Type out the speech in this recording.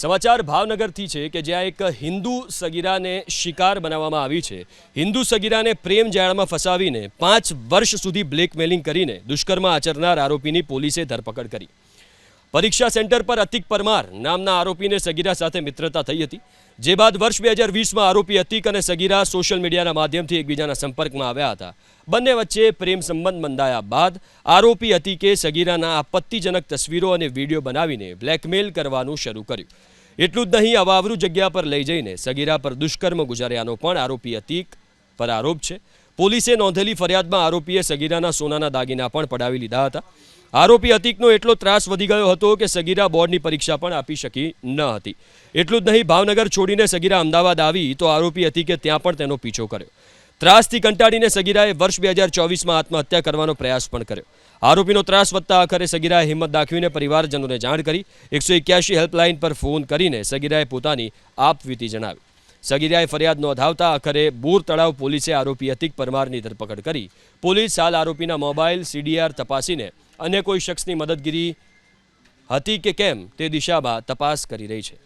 સમાચાર ભાવનગરથી છે કે જ્યાં એક હિન્દુ સગીરાને શિકાર બનાવવામાં આવી છે। હિન્દુ સગીરાને પ્રેમ જાળમાં ફસાવીને 5 વર્ષ સુધી બ્લેકમેલિંગ કરીને દુષ્કર્મ આચરનાર આરોપીની પોલીસે ધરપકડ કરી। પરીક્ષા સેન્ટર પર અતિક પરમાર નામના આરોપીને સગીરા સાથે મિત્રતા થઈ હતી, જે બાદ વર્ષ 2020માં આરોપી અતિક અને સગીરા સોશિયલ મીડિયાના માધ્યમથી એકબીજાના સંપર્કમાં આવ્યા હતા। બંને વચ્ચે પ્રેમ સંબંધ બંધાયા બાદ આરોપી અતિકે સગીરાના આપત્તિજનક તસવીરો અને વિડીયો બનાવીને બ્લેકમેલ કરવાનું શરૂ કર્યું। એટલું જ નહીં, અવાવરૂ જગ્યા પર લઈ જઈને સગીરા પર દુષ્કર્મ ગુજાર્યાનો પણ આરોપી અતિક પર આરોપ છે। પોલીસે નોંધેલી ફરિયાદમાં આરોપીએ સગીરાના સોનાના દાગીના પણ પડાવી લીધા હતા। આરોપી અતિકનો એટલો ત્રાસ વધી ગયો હતો કે સગીરા બોર્ડની પરીક્ષા પણ આપી શકી ન હતી। એટલું જ નહીં, ભાવનગર છોડીને સગીરા અમદાવાદ આવી તો આરોપી અતિકે ત્યાં પણ તેનો પીછો કર્યો। ત્રાસથી કંટાળીને સગીરાએ વર્ષ 2024માં આત્મહત્યા કરવાનો પ્રયાસ પણ કર્યો। આરોપીનો ત્રાસ વધતા આખરે સગીરાએ હિંમત દાખવીને પરિવારજનોને જાણ કરી 181 હેલ્પલાઇન પર ફોન કરીને સગીરાએ પોતાની આપવીતી જણાવી। સગીરાએ ફરિયાદ નોંધાવતા આખરે બોર તળાવ પોલીસે આરોપી અતિક પરમારની ધરપકડ કરી। પોલીસ હાલ આરોપીના મોબાઈલ CDR તપાસીને અન્ય કોઈ શખ્સની મદદગીરી હતી કે કેમ તે દિશામાં તપાસ કરી રહી છે।